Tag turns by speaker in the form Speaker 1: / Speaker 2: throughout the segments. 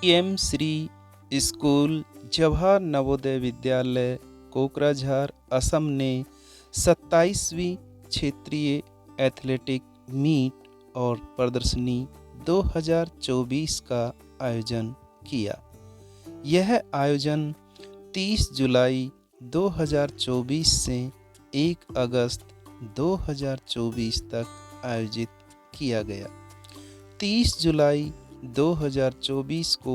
Speaker 1: PM Shri school Jawahar Navodaya Vidyalaya Kokrajhar Assam ने 27वीं क्षेत्रीय athletic meet और प्रदर्शनी 2024 का आयोजन किया। यह आयोजन 30 जुलाई 2024 से 1 अगस्त 2024 तक आयोजित किया गया। 30 जुलाई 2024 को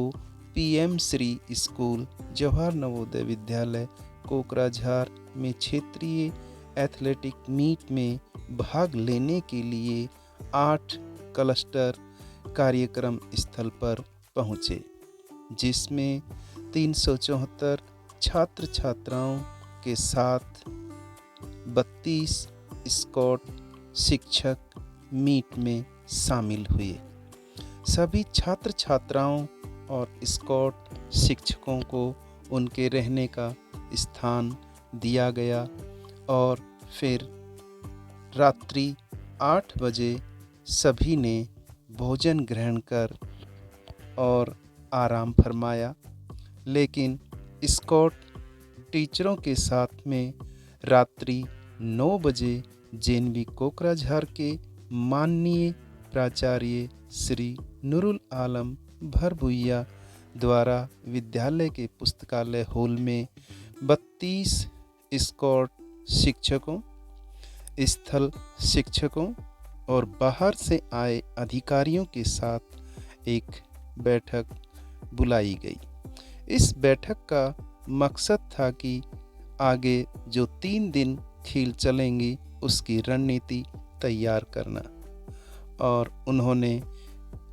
Speaker 1: पीएम श्री स्कूल जवाहर नवोदय विद्यालय कोकराझार में क्षेत्रीय एथलेटिक मीट में भाग लेने के लिए 8 क्लस्टर कार्यक्रम स्थल पर पहुँचे, जिसमें 374 छात्र छात्राओं के साथ 32 स्काउट शिक्षक मीट में शामिल हुए। सभी छात्र छात्राओं और स्काउट शिक्षकों को उनके रहने का स्थान दिया गया और फिर रात्रि 8 बजे सभी ने भोजन ग्रहण कर और आराम फरमाया। लेकिन स्काउट टीचरों के साथ में रात्रि 9 बजे जेएनवी कोकराझार के माननीय प्राचार्य श्री नूरुल आलम भरभुइया द्वारा विद्यालय के पुस्तकालय हॉल में 32 स्काउट शिक्षकों, स्थल शिक्षकों और बाहर से आए अधिकारियों के साथ एक बैठक बुलाई गई। इस बैठक का मकसद था कि आगे जो 3 दिन खेल चलेंगी उसकी रणनीति तैयार करना, और उन्होंने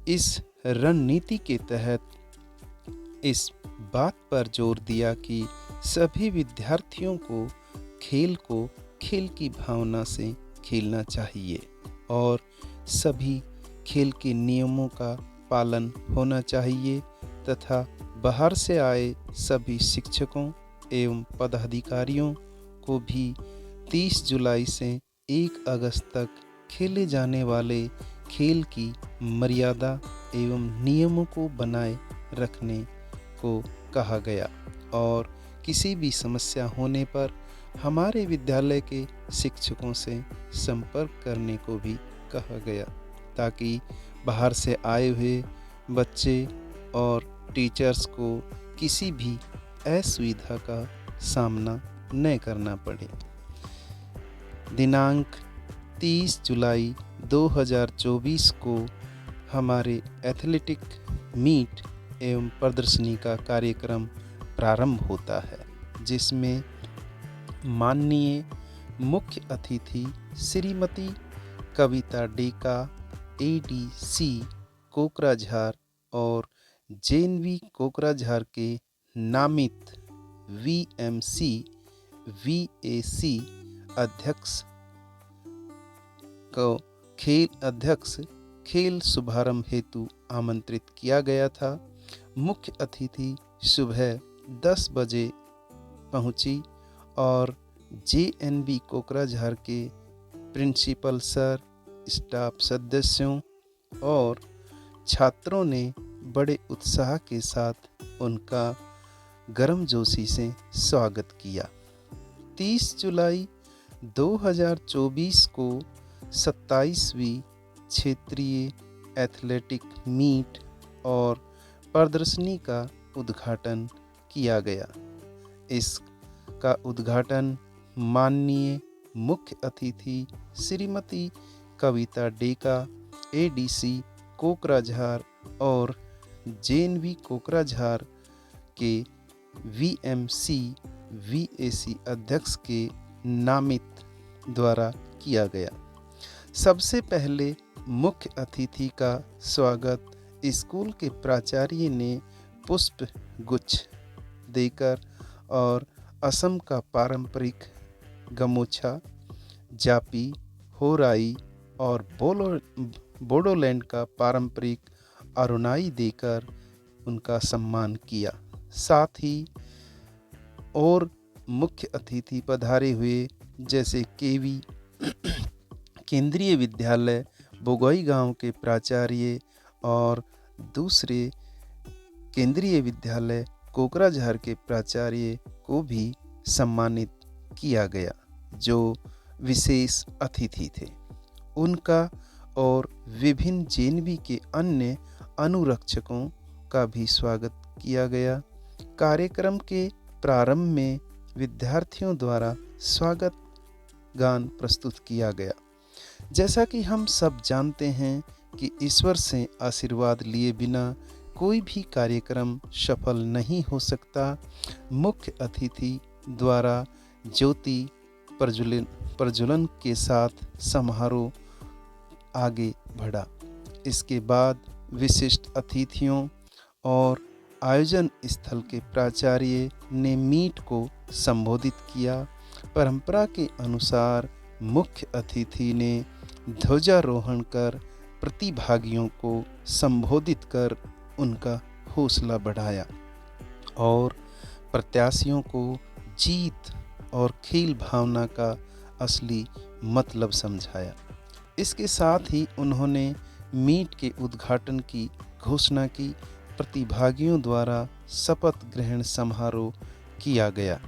Speaker 1: इस रणनीति के तहत इस बात पर जोर दिया कि सभी विद्यार्थियों को खेल की भावना से खेलना चाहिए और सभी खेल के नियमों का पालन होना चाहिए तथा बाहर से आए सभी शिक्षकों एवं पदाधिकारियों को भी 30 जुलाई से 1 अगस्त तक खेले जाने वाले खेल की मर्यादा एवं नियमों को बनाए रखने को कहा गया और किसी भी समस्या होने पर हमारे विद्यालय के शिक्षकों से संपर्क करने को भी कहा गया, ताकि बाहर से आए हुए बच्चे और टीचर्स को किसी भी असुविधा का सामना न करना पड़े। दिनांक 30 जुलाई 2024 को हमारे एथलेटिक मीट एवं प्रदर्शनी का कार्यक्रम प्रारंभ होता है, जिसमें माननीय मुख्य अतिथि श्रीमती कविता डेका एडीसी कोकराझार और जेएनवी कोकराझार के नामित वीएमसी वीएसी अध्यक्ष को खेल शुभारंभ हेतु आमंत्रित किया गया था। मुख्य अतिथि सुबह 10 बजे पहुंची और जेएनवी कोकराझार के प्रिंसिपल सर, स्टाफ सदस्यों और छात्रों ने बड़े उत्साह के साथ उनका गर्मजोशी से स्वागत किया। 30 जुलाई 2024 को 27वीं क्षेत्रीय एथलेटिक मीट और प्रदर्शनी का उद्घाटन किया गया। इसका उद्घाटन माननीय मुख्य अतिथि श्रीमती कविता डेका एडीसी कोकराझार और जेएनवी कोकराझार के वीएमसी वीएसी अध्यक्ष के नामित द्वारा किया गया। सबसे पहले मुख्य अतिथि का स्वागत स्कूल के प्राचार्य ने पुष्प गुच्छ देकर और असम का पारंपरिक गमोछा, जापी, होराई और बोडोलैंड का पारंपरिक अरुणाई देकर उनका सम्मान किया। साथ ही और मुख्य अतिथि पधारे हुए जैसे केवी केंद्रीय विद्यालय बोगोई गांव के प्राचार्य और दूसरे केंद्रीय विद्यालय कोकराझार के प्राचार्य को भी सम्मानित किया गया, जो विशेष अतिथि थे। उनका और विभिन्न जेएनवी के अन्य अनुरक्षकों का भी स्वागत किया गया। कार्यक्रम के प्रारंभ में विद्यार्थियों द्वारा स्वागत गान प्रस्तुत किया गया। जैसा कि हम सब जानते हैं कि ईश्वर से आशीर्वाद लिए बिना कोई भी कार्यक्रम सफल नहीं हो सकता। मुख्य अतिथि द्वारा ज्योति प्रज्वलन के साथ समारोह आगे बढ़ा। इसके बाद विशिष्ट अतिथियों और आयोजन स्थल के प्राचार्य ने मीट को संबोधित किया। परंपरा के अनुसार मुख्य अतिथि ने ध्वजारोहण कर प्रतिभागियों को संबोधित कर उनका हौसला बढ़ाया और प्रत्याशियों को जीत और खेल भावना का असली मतलब समझाया। इसके साथ ही उन्होंने मीट के उद्घाटन की घोषणा की। प्रतिभागियों द्वारा शपथ ग्रहण समारोह किया गया,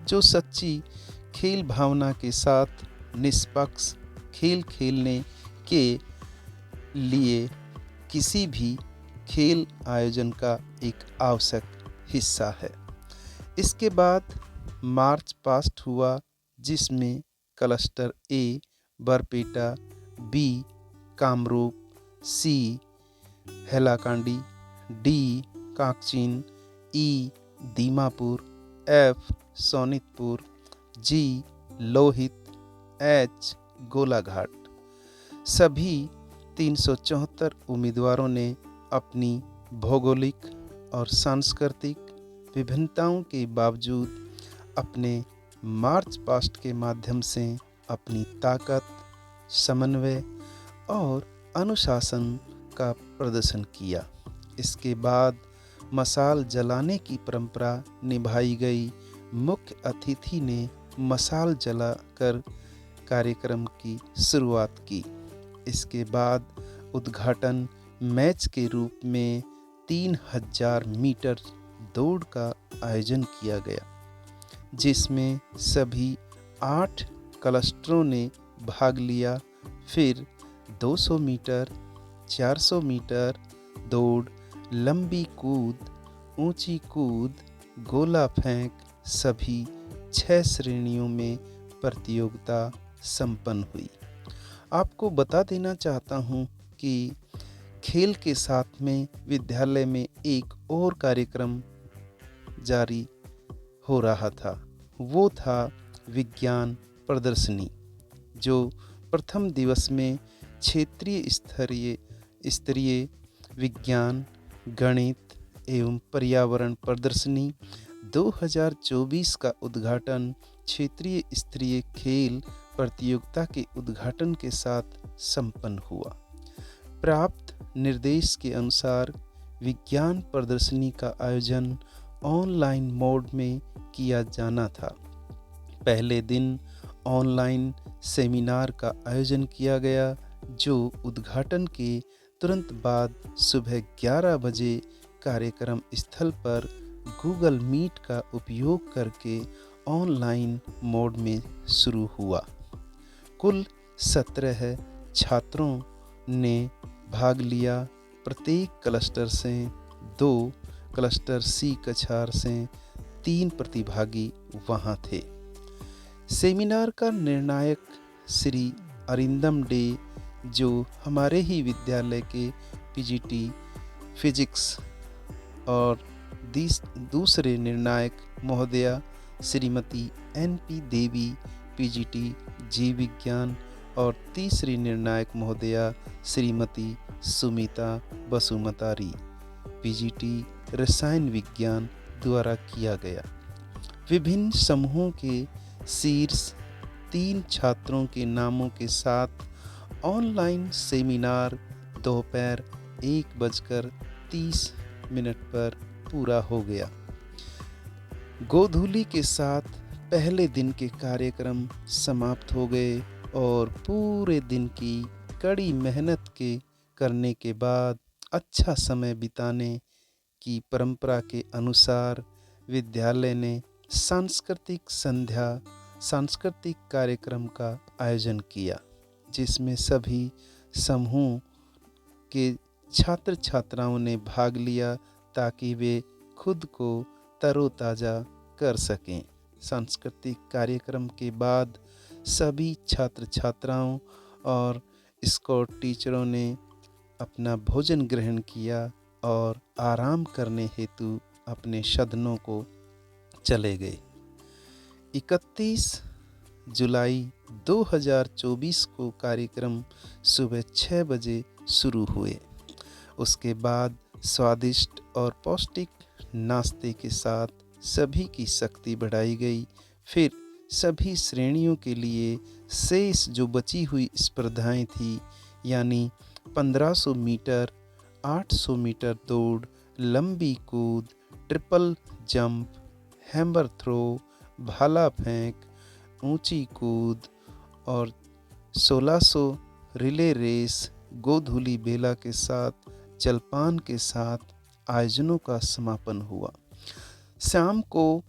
Speaker 1: जो सच्ची खेल भावना के साथ निष्पक्ष खेल खेलने के लिए किसी भी खेल आयोजन का एक आवश्यक हिस्सा है। इसके बाद मार्च पास्ट हुआ, जिसमें क्लस्टर ए बरपेटा, बी कामरूप, सी हैलाकांडी, डी काकचिन, ई दीमापुर, एफ सोनितपुर, जी लोहित, एच गोलाघाट सभी 374 उम्मीदवारों ने अपनी भौगोलिक और सांस्कृतिक विभिन्नताओं के बावजूद अपने मार्च पास्ट के माध्यम से अपनी ताकत, समन्वय और अनुशासन का प्रदर्शन किया। इसके बाद मशाल जलाने की परंपरा निभाई गई। मुख्य अतिथि ने मशाल जलाकर कार्यक्रम की शुरुआत की। इसके बाद उद्घाटन मैच के रूप में 3000 मीटर दौड़ का आयोजन किया गया, जिसमें सभी 8 क्लस्टरों ने भाग लिया। फिर 200 मीटर, 400 मीटर दौड़, लंबी कूद, ऊंची कूद, गोला फेंक सभी 6 श्रेणियों में प्रतियोगिता संपन्न हुई। आपको बता देना चाहता हूं कि खेल के साथ में विद्यालय में एक और कार्यक्रम जारी हो रहा था। वो था विज्ञान प्रदर्शनी, जो प्रथम दिवस में क्षेत्रीय स्तरीय विज्ञान, गणित एवं पर्यावरण प्रदर्शनी 2024 का उद्घाटन क्षेत्रीय स्तरीय खेल प्रतियोगिता के उद्घाटन के साथ संपन्न हुआ। प्राप्त निर्देश के अनुसार विज्ञान प्रदर्शनी का आयोजन ऑनलाइन मोड में किया जाना था। पहले दिन ऑनलाइन सेमिनार का आयोजन किया गया, जो उद्घाटन के तुरंत बाद सुबह 11 बजे कार्यक्रम स्थल पर गूगल मीट का उपयोग करके ऑनलाइन मोड में शुरू हुआ। कुल 17 छात्रों ने भाग लिया। प्रत्येक क्लस्टर से 2, क्लस्टर सी कछार से 3 प्रतिभागी वहां थे। सेमिनार का निर्णायक श्री अरिंदम डे, जो हमारे ही विद्यालय के पीजीटी फिजिक्स, और दूसरे निर्णायक महोदया श्रीमती एनपी देवी पीजीटी जीव विज्ञान, और तीसरी निर्णायक महोदया श्रीमती सुमिता बसुमतारी पीजीटी रसायन विज्ञान द्वारा किया गया। विभिन्न समूहों के शीर्ष 3 छात्रों के नामों के साथ ऑनलाइन सेमिनार दोपहर 1:30 पर पूरा हो गया। गोधूली के साथ पहले दिन के कार्यक्रम समाप्त हो गए और पूरे दिन की कड़ी मेहनत के करने के बाद अच्छा समय बिताने की परंपरा के अनुसार विद्यालय ने सांस्कृतिक कार्यक्रम का आयोजन किया, जिसमें सभी समूह के छात्र छात्राओं ने भाग लिया ताकि वे खुद को तरोताज़ा कर सकें। सांस्कृतिक कार्यक्रम के बाद सभी छात्र छात्राओं और स्काउट टीचरों ने अपना भोजन ग्रहण किया और आराम करने हेतु अपने सदनों को चले गए। 31 जुलाई 2024 को कार्यक्रम सुबह 6 बजे शुरू हुए। उसके बाद स्वादिष्ट और पौष्टिक नाश्ते के साथ सभी की शक्ति बढ़ाई गई। फिर सभी श्रेणियों के लिए शेष जो बची हुई स्पर्धाएं थी, यानी 1500 मीटर, 800 मीटर दौड़, लंबी कूद, ट्रिपल जंप, हैमर थ्रो, भाला फेंक, ऊंची कूद और 1600 रिले रेस, गोधूली बेला के साथ जलपान के साथ आयोजनों का समापन हुआ। शाम को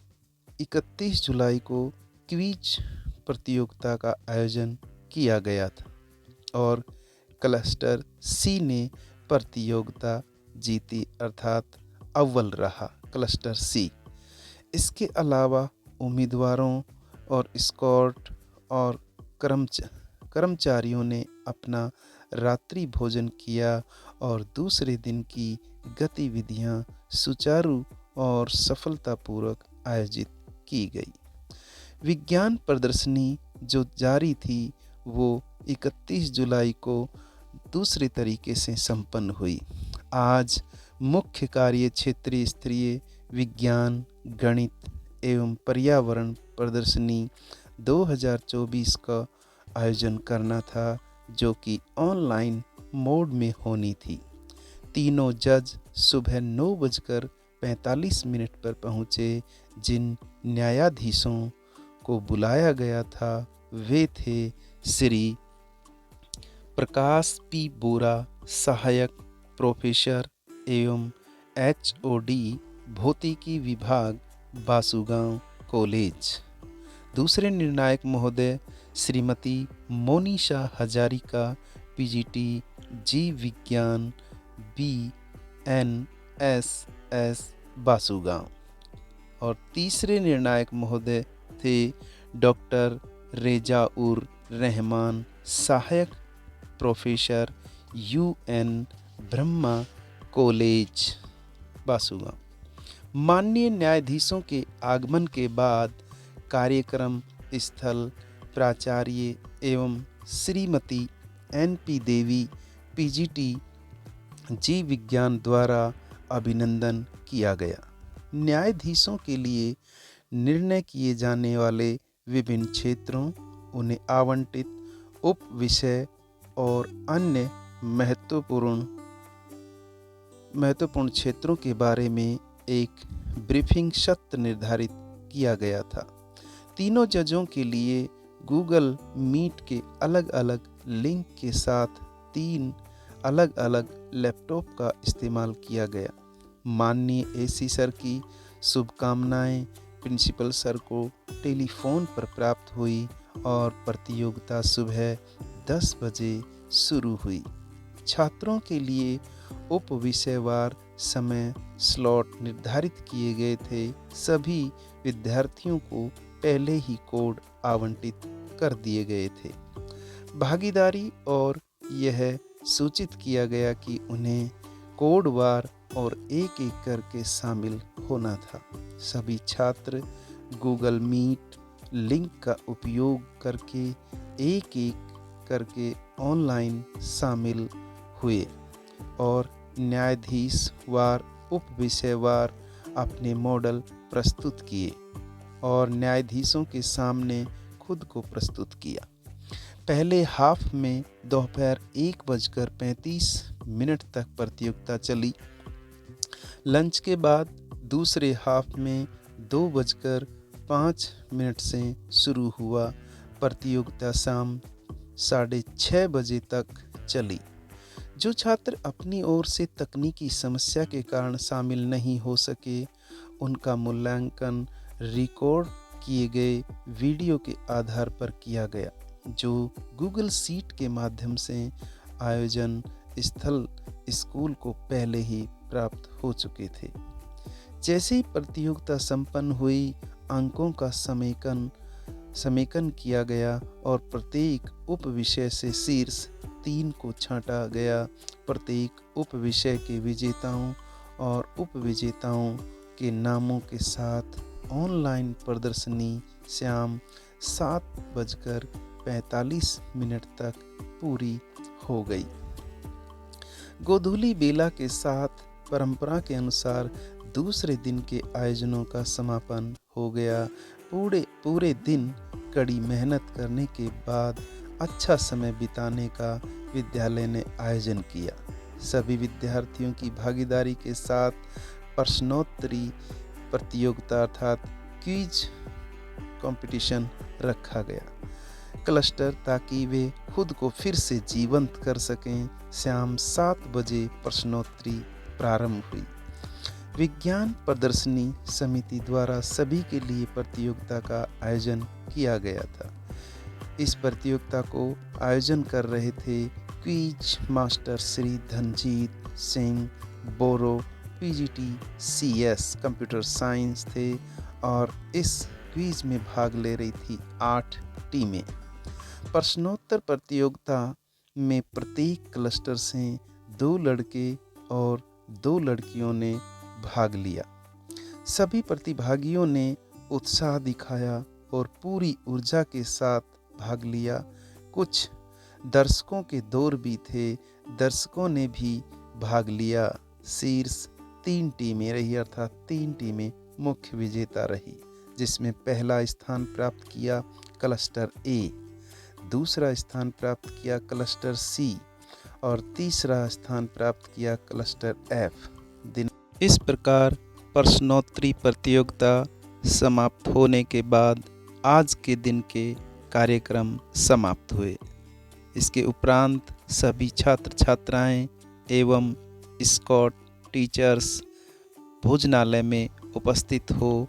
Speaker 1: 31 जुलाई को क्विज प्रतियोगिता का आयोजन किया गया था और क्लस्टर सी ने प्रतियोगिता जीती, अर्थात अव्वल रहा क्लस्टर सी। इसके अलावा उम्मीदवारों और स्काउट और कर्मचारियों ने अपना रात्रि भोजन किया और दूसरे दिन की गतिविधियां सुचारू और सफलतापूर्वक आयोजित की गई। विज्ञान प्रदर्शनी जो जारी थी वो 31 जुलाई को दूसरे तरीके से संपन्न हुई। आज मुख्य कार्य क्षेत्रीय स्तरीय विज्ञान, गणित एवं पर्यावरण प्रदर्शनी 2024 का आयोजन करना था, जो कि ऑनलाइन मोड में होनी थी। तीनों जज सुबह 9:45 पर पहुँचे। जिन न्यायाधीशों को बुलाया गया था वे थे श्री प्रकाश पी बोरा, सहायक प्रोफेसर एवं HOD भौतिकी विभाग, बासुगांव कॉलेज। दूसरे निर्णायक महोदय श्रीमती मोनिशा हजारिका, PGT जीव विज्ञान, BNSS बासुगांव। और तीसरे निर्णायक महोदय थे डॉक्टर रेजाउर रहमान, सहायक professor, UN Brahma college Basugaon. माननीय न्यायाधीशों के आगमन के बाद कार्यक्रम स्थल प्राचार्य एवं श्रीमती NP देवी, PGT जीव विज्ञान द्वारा अभिनंदन किया गया। न्यायाधीशों के लिए निर्णय किए जाने वाले विभिन्न क्षेत्रों, उन्हें आवंटित उप विषय और अन्य महत्वपूर्ण क्षेत्रों के बारे में एक ब्रीफिंग सत्र निर्धारित किया गया था। तीनों जजों के लिए गूगल मीट के अलग अलग लिंक के साथ 3 अलग अलग लैपटॉप का इस्तेमाल किया गया। माननीय AC सर की शुभकामनाएं प्रिंसिपल सर को टेलीफोन पर प्राप्त हुई और प्रतियोगिता सुबह 10 बजे शुरू हुई। छात्रों के लिए उप विषयवार समय स्लॉट निर्धारित किए गए थे। सभी विद्यार्थियों को पहले ही कोड आवंटित कर दिए गए थे। भागीदारी और यह सूचित किया गया कि उन्हें कोडवार और एक एक करके शामिल होना था। सभी छात्र गूगल मीट लिंक का उपयोग करके एक एक करके ऑनलाइन शामिल हुए और न्यायाधीश वार, उप विषयवार अपने मॉडल प्रस्तुत किए और न्यायाधीशों के सामने खुद को प्रस्तुत किया। पहले हाफ में दोपहर 1:35 तक प्रतियोगिता चली। लंच के बाद दूसरे हाफ में 2:05 से शुरू हुआ। प्रतियोगिता शाम 6:30 बजे तक चली। जो छात्र अपनी ओर से तकनीकी समस्या के कारण शामिल नहीं हो सके, उनका मूल्यांकन रिकॉर्ड किए गए वीडियो के आधार पर किया गया, जो गूगल शीट के माध्यम से आयोजन स्थल स्कूल को पहले ही प्राप्त हो चुके थे। जैसे ही प्रतियोगिता संपन्न हुई, अंकों का समेकन किया गया और प्रत्येक उप विषय से शीर्ष 3 को छांटा गया। प्रत्येक उप विषय के विजेताओं और उप विजेताओं के नामों के साथ ऑनलाइन प्रदर्शनी शाम 7:45 तक पूरी हो गई। गोधूली बेला के साथ परंपरा के अनुसार दूसरे दिन के आयोजनों का समापन हो गया। पूरे दिन कड़ी मेहनत करने के बाद अच्छा समय बिताने का विद्यालय ने आयोजन किया। सभी विद्यार्थियों की भागीदारी के साथ प्रश्नोत्तरी प्रतियोगिता अर्थात क्विज कंपटीशन रखा गया। क्लस्टर ताकि वे खुद को फिर से जीवंत कर सकें। शाम 7 बजे प्रश्नोत्तरी प्रारंभ हुई। विज्ञान प्रदर्शनी समिति द्वारा सभी के लिए प्रतियोगिता का आयोजन किया गया था। इस प्रतियोगिता को आयोजन कर रहे थे क्विज मास्टर श्री धनजीत सिंह बोरो, पीजीटी CS कंप्यूटर साइंस थे और इस क्विज में भाग ले रही थी 8 टीमें। प्रश्नोत्तर प्रतियोगिता में प्रत्येक क्लस्टर से 2 लड़के और 2 लड़कियों ने भाग लिया। सभी प्रतिभागियों ने उत्साह दिखाया और पूरी ऊर्जा के साथ भाग लिया। कुछ दर्शकों के दौर भी थे, दर्शकों ने भी भाग लिया। शीर्ष 3 टीमें रही अर्थात 3 टीमें मुख्य विजेता रही, जिसमें पहला स्थान प्राप्त किया क्लस्टर A, दूसरा स्थान प्राप्त किया क्लस्टर C और तीसरा स्थान प्राप्त किया क्लस्टर F। इस प्रकार प्रश्नोत्तरी प्रतियोगिता समाप्त होने के बाद आज के दिन के कार्यक्रम समाप्त हुए। इसके उपरांत सभी छात्र छात्राएं एवं स्कॉट टीचर्स भोजनालय में उपस्थित हो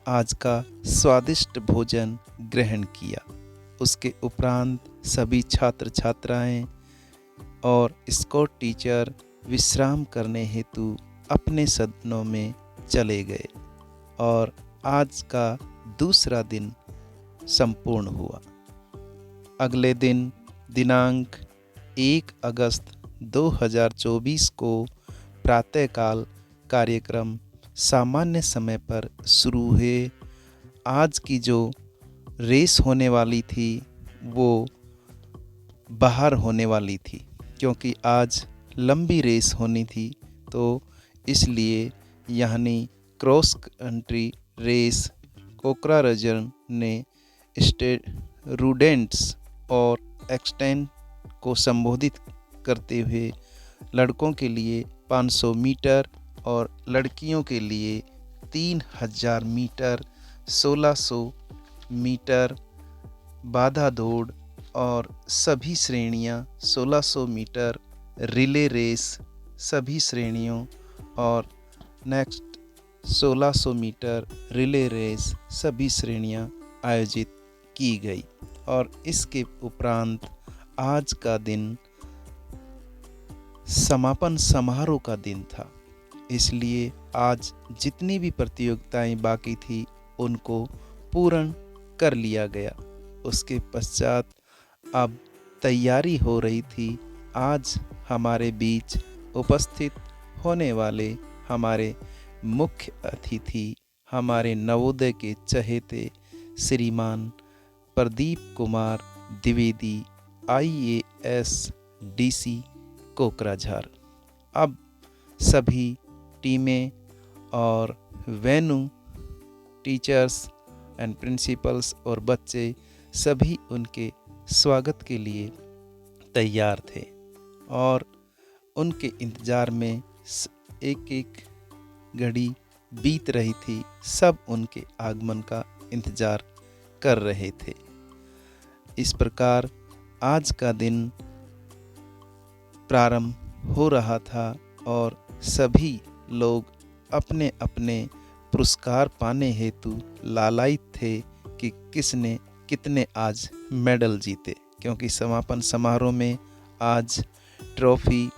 Speaker 1: आज का स्वादिष्ट भोजन ग्रहण किया। उसके उपरांत सभी छात्र छात्राएं और स्कॉट टीचर विश्राम करने हेतु अपने सदनों में चले गए और आज का दूसरा दिन संपूर्ण हुआ। अगले दिन दिनांक 1 अगस्त 2024 को प्रातःकाल कार्यक्रम सामान्य समय पर शुरू हुए। आज की जो रेस होने वाली थी वो बाहर होने वाली थी, क्योंकि आज लंबी रेस होनी थी, तो इसलिए यानी क्रॉस कंट्री रेस कोकराझार ने स्टूडेंट्स और एक्सटेंट को संबोधित करते हुए लड़कों के लिए 500 मीटर और लड़कियों के लिए 3000 मीटर, 1600 मीटर बाधा दौड़ और सभी श्रेणियां 1600 मीटर रिले रेस सभी श्रेणियों और नेक्स्ट 1600 मीटर रिले रेस सभी श्रेणियां आयोजित की गई। और इसके उपरांत आज का दिन समापन समारोह का दिन था, इसलिए आज जितनी भी प्रतियोगिताएं बाकी थी उनको पूर्ण कर लिया गया। उसके पश्चात अब तैयारी हो रही थी। आज हमारे बीच उपस्थित होने वाले हमारे मुख्य अतिथि हमारे नवोदय के चहेते श्रीमान प्रदीप कुमार द्विवेदी IAS DC कोकराझार। अब सभी टीमें और वेन्यू टीचर्स एंड प्रिंसिपल्स और बच्चे सभी उनके स्वागत के लिए तैयार थे और उनके इंतज़ार में एक एक घड़ी बीत रही थी। सब उनके आगमन का इंतज़ार कर रहे थे। इस प्रकार आज का दिन प्रारंभ हो रहा था और सभी लोग अपने अपने पुरस्कार पाने हेतु लालायित थे कि किसने कितने आज मेडल जीते, क्योंकि समापन समारोह में आज ट्रॉफी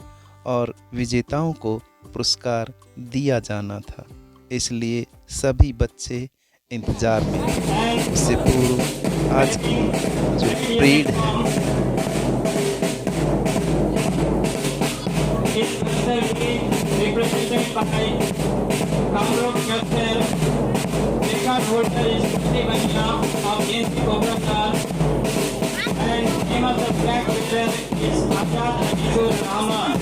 Speaker 1: और विजेताओं को पुरस्कार दिया जाना था। इसलिए सभी बच्चे इंतज़ार में थे। उससे पूर्व आज की जो परेड है
Speaker 2: represented by Kamrup Yasser, record holder is Shruti Bania of NC Kobratar, and name of the flag bearer is Azad Kishore Rahman.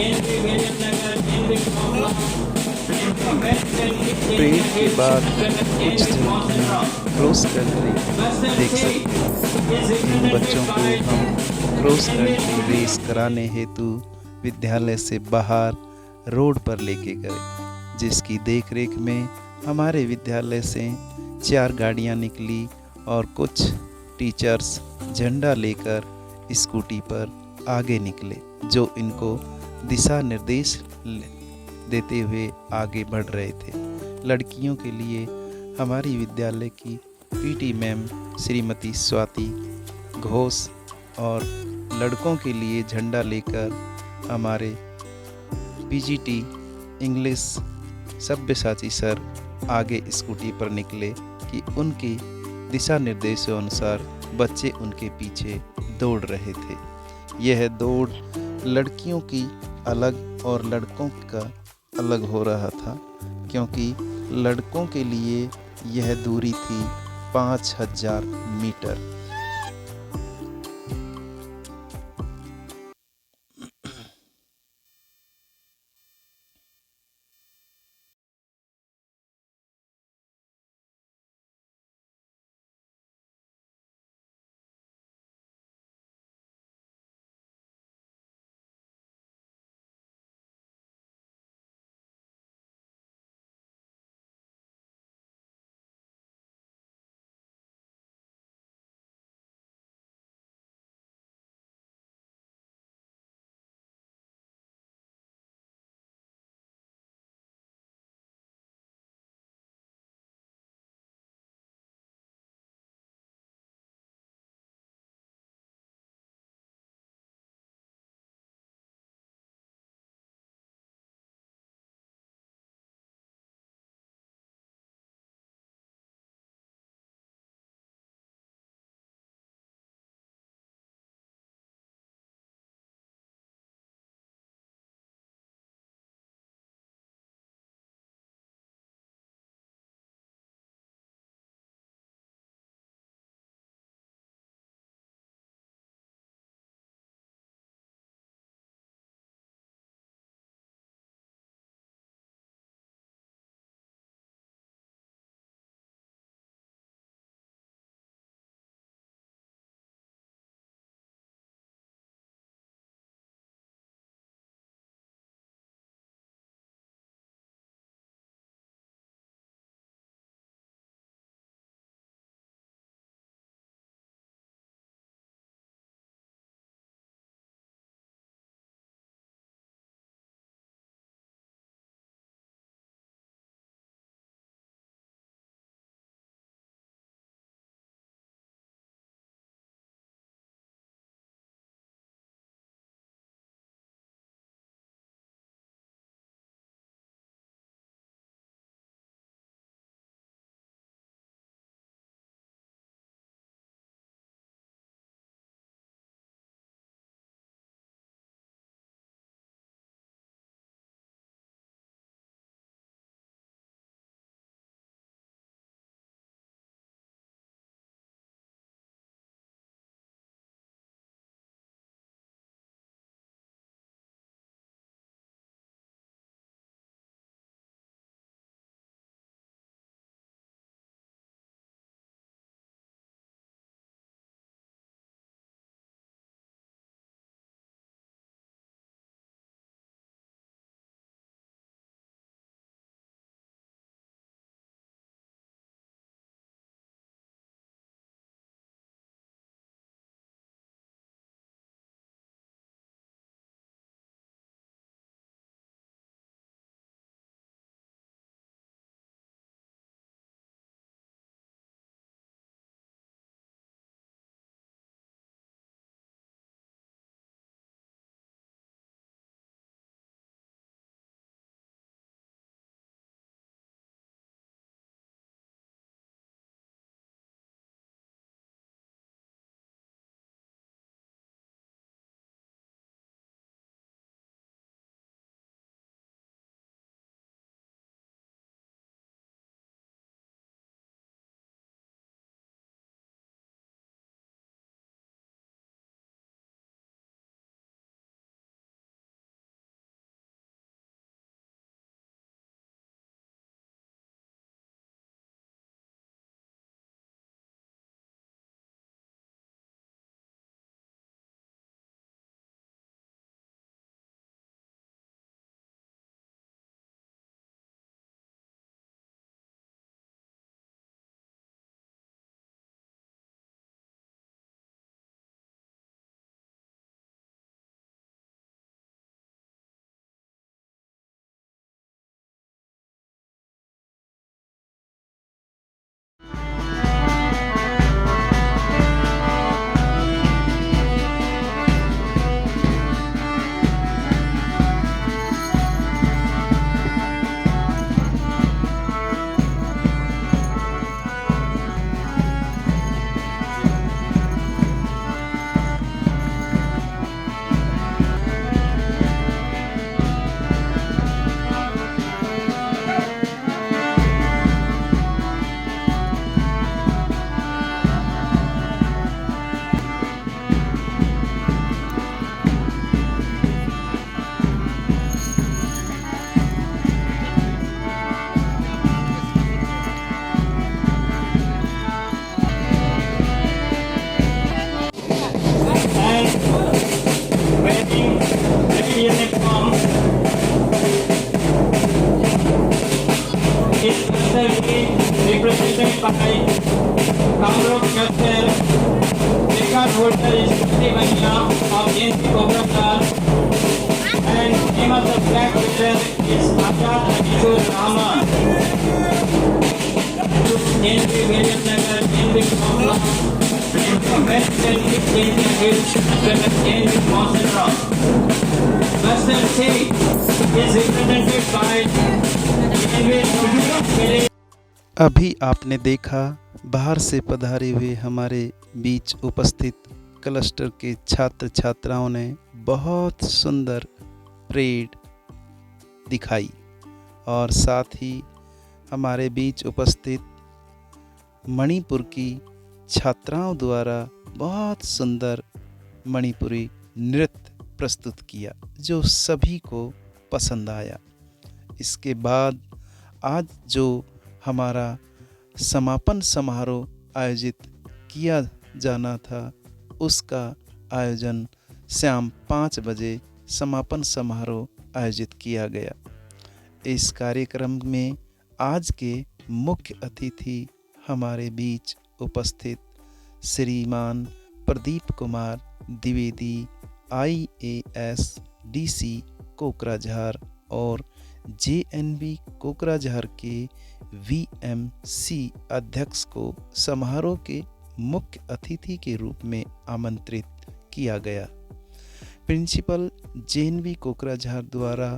Speaker 2: NC William Nagar, NC Kamla,
Speaker 1: parade के बाद कुछ झलकियाँ क्रॉस कंट्री देख सकते हैं। इन बच्चों को हम क्रॉस कंट्री रेस कराने हेतु विद्यालय से बाहर रोड पर लेके गए, जिसकी देखरेख में हमारे विद्यालय से 4 गाड़ियाँ निकली और कुछ टीचर्स झंडा लेकर स्कूटी पर आगे निकले, जो इनको दिशा निर्देश देते हुए आगे बढ़ रहे थे। लड़कियों के लिए हमारी विद्यालय की पीटी मैम श्रीमती स्वाति घोष और लड़कों के लिए झंडा लेकर हमारे पीजीटी इंग्लिश सब्यसाची सर आगे स्कूटी पर निकले कि उनके दिशा निर्देशों अनुसार बच्चे उनके पीछे दौड़ रहे थे। यह दौड़ लड़कियों की अलग और लड़कों का अलग हो रहा था, क्योंकि लड़कों के लिए यह दूरी थी 5000 metre.
Speaker 2: against the Cobra Star. And name of the black veteran is Azad Kishore Rahman. JNP Williamnagar, JNP Kongla, JNP West Delhi, JNP Hills, JNP Mountain Rock. Buster C is represented by JNP
Speaker 1: अभी आपने देखा बाहर से पधारे हुए हमारे बीच उपस्थित cluster के छात्र छात्राओं ने बहुत सुंदर परेड दिखाई और साथ ही हमारे बीच उपस्थित मणिपुर की छात्राओं द्वारा बहुत सुंदर मणिपुरी नृत्य प्रस्तुत किया जो सभी को पसंद आया। इसके बाद आज जो हमारा समापन समारोह आयोजित किया जाना था उसका आयोजन शाम 5 बजे समापन समारोह आयोजित किया गया। इस कार्यक्रम में आज के मुख्य अतिथि हमारे बीच उपस्थित श्रीमान प्रदीप कुमार द्विवेदी IAS DC कोकराझार और JNV कोकराझार के VMC अध्यक्ष को समारोह के मुख्य अतिथि के रूप में आमंत्रित किया गया। प्रिंसिपल JNV कोकराझार द्वारा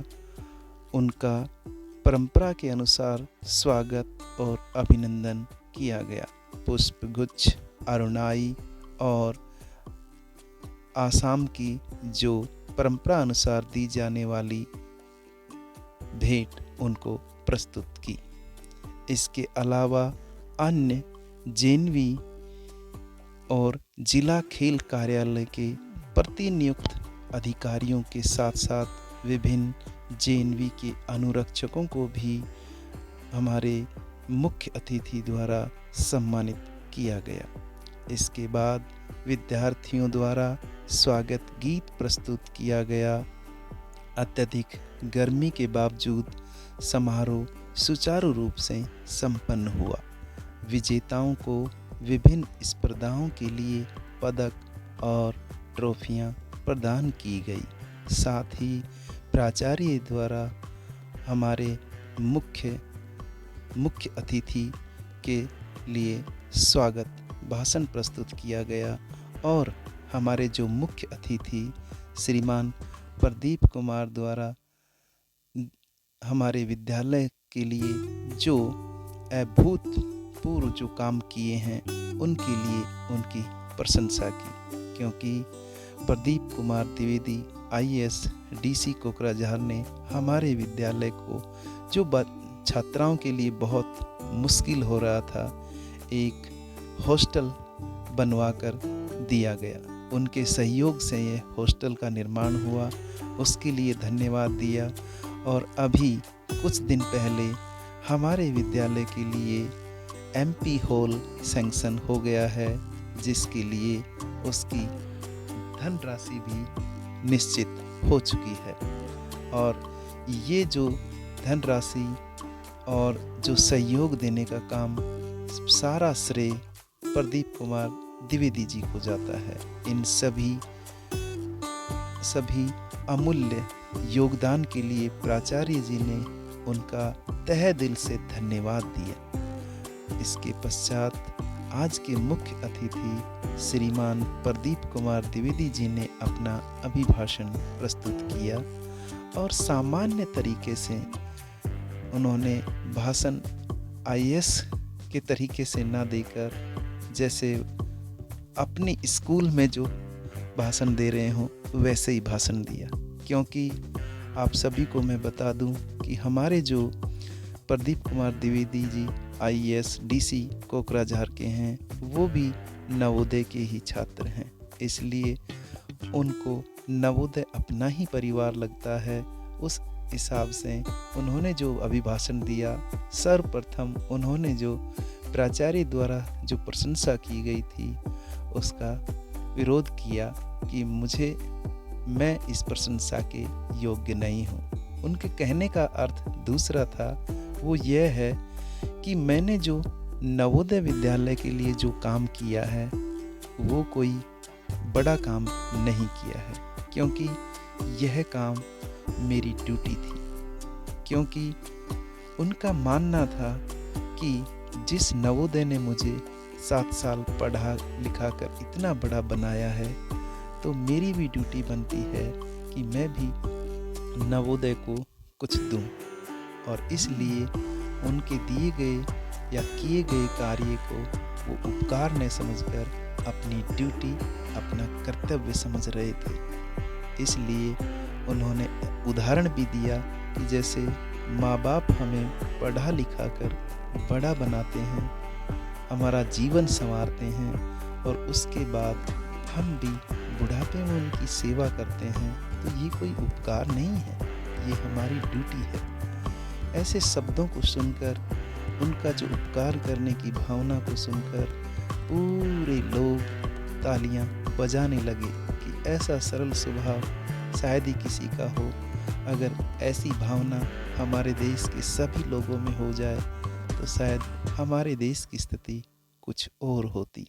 Speaker 1: उनका परंपरा के अनुसार स्वागत और अभिनंदन किया गया। पुष्पगुच्छ, अरुणाई और आसाम की जो परंपरा अनुसार दी जाने वाली भेंट उनको प्रस्तुत की। इसके अलावा अन्य JNV और जिला खेल कार्यालय के प्रतिनियुक्त अधिकारियों के साथ साथ विभिन्न JNV के अनुरक्षकों को भी हमारे मुख्य अतिथि द्वारा सम्मानित किया गया। इसके बाद विद्यार्थियों द्वारा स्वागत गीत प्रस्तुत किया गया। अत्यधिक गर्मी के बावजूद समारोह सुचारू रूप से संपन्न हुआ। विजेताओं को विभिन्न स्पर्धाओं के लिए पदक और ट्रॉफियां प्रदान की गई। साथ ही प्राचार्य द्वारा हमारे मुख्य अतिथि के लिए स्वागत भाषण प्रस्तुत किया गया और हमारे जो मुख्य अतिथि श्रीमान प्रदीप कुमार द्वारा हमारे विद्यालय के लिए जो अभूतपूर्व जो काम किए हैं उनके लिए उनकी प्रशंसा की, क्योंकि प्रदीप कुमार द्विवेदी IAS DC कोकराझार ने हमारे विद्यालय को जो छात्राओं के लिए बहुत मुश्किल हो रहा था एक हॉस्टल बनवाकर दिया गया। उनके सहयोग से ये हॉस्टल का निर्माण हुआ, उसके लिए धन्यवाद दिया। और अभी कुछ दिन पहले हमारे विद्यालय के लिए MP हॉल सैंक्शन हो गया है, जिसके लिए उसकी धनराशि भी निश्चित हो चुकी है। और ये जो धनराशि और जो सहयोग देने का काम सारा श्रेय प्रदीप कुमार द्विवेदी जी को जाता है। इन सभी अमूल्य योगदान के लिए प्राचार्य जी ने उनका तहे दिल से धन्यवाद दिया। इसके पश्चात आज के मुख्य अतिथि श्रीमान प्रदीप कुमार द्विवेदी जी ने अपना अभिभाषण प्रस्तुत किया और सामान्य तरीके से उन्होंने भाषण IAS के तरीके से ना देकर जैसे अपने स्कूल में जो भाषण दे रहे हों वैसे ही भाषण दिया। क्योंकि आप सभी को मैं बता दूं कि हमारे जो प्रदीप कुमार द्विवेदी जी IAS DC कोकराझार के हैं वो भी नवोदय के ही छात्र हैं, इसलिए उनको नवोदय अपना ही परिवार लगता है। उस हिसाब से उन्होंने जो अभिभाषण दिया, सर्वप्रथम उन्होंने जो प्राचार्य द्वारा जो प्रशंसा की गई थी उसका विरोध किया कि मैं इस प्रशंसा के योग्य नहीं हूँ। उनके कहने का अर्थ दूसरा था, वो यह है कि मैंने जो नवोदय विद्यालय के लिए जो काम किया है वो कोई बड़ा काम नहीं किया है। क्योंकि यह काम मेरी ड्यूटी थी, क्योंकि उनका मानना था कि जिस नवोदय ने मुझे 7 साल पढ़ा लिखा कर इतना बड़ा बनाया है, तो मेरी भी ड्यूटी बनती है कि मैं भी नवोदय को कुछ दूं। और इसलिए उनके दिए गए या किए गए कार्य को वो उपकार न समझकर अपनी ड्यूटी, अपना कर्तव्य समझ रहे थे। इसलिए उन्होंने उदाहरण भी दिया कि जैसे माँ बाप हमें पढ़ा लिखा कर बड़ा बनाते हैं, हमारा जीवन संवारते हैं, और उसके बाद हम भी बुढ़ापे में उनकी सेवा करते हैं, तो ये कोई उपकार नहीं है, ये हमारी ड्यूटी है। ऐसे शब्दों को सुनकर, उनका जो उपकार करने की भावना को सुनकर पूरे लोग तालियां बजाने लगे कि ऐसा सरल स्वभाव शायद ही किसी का हो। अगर ऐसी भावना हमारे देश के सभी लोगों में हो जाए तो शायद हमारे देश की स्थिति कुछ और होती।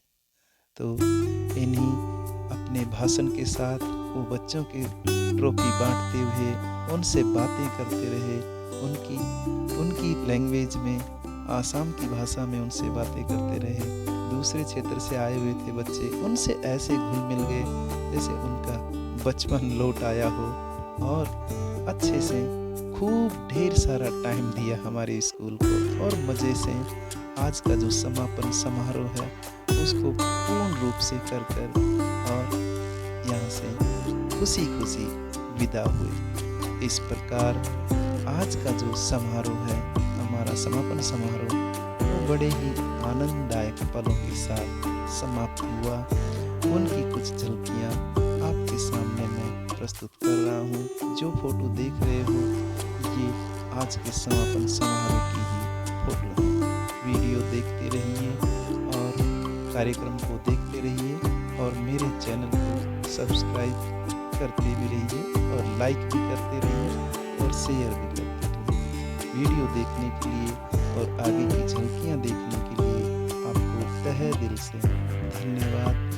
Speaker 1: तो इन्हीं अपने भाषण के साथ वो बच्चों के ट्रॉफी बांटते हुए उनसे बातें करते रहे, उनकी लैंग्वेज में, आसाम की भाषा में उनसे बातें करते रहे। दूसरे क्षेत्र से आए हुए थे बच्चे, उनसे ऐसे घुल मिल गए जैसे उनका बचपन लौट आया हो, और अच्छे से खूब ढेर सारा टाइम दिया हमारे स्कूल को, और मज़े से आज का जो समापन समारोह है उसको पूर्ण रूप से कर और यहाँ से खुशी खुशी विदा हुए। इस प्रकार आज का जो समारोह है, हमारा समापन समारोह, वो बड़े ही आनंददायक पलों के साथ समाप्त हुआ। उनकी कुछ झलकियाँ आपके सामने मैं प्रस्तुत कर रहा हूँ। जो फोटो देख रहे हो ये आज के समापन समारोह की ही फोटो है। वीडियो देखते रहिए और कार्यक्रम को देखते रहिए, और मेरे चैनल को सब्सक्राइब करते भी रहिए, और लाइक भी करते रहिए, और शेयर भी करते रहिए। वीडियो देखने के लिए और आगे की झलकियाँ देखने के लिए आपको तहे दिल से धन्यवाद।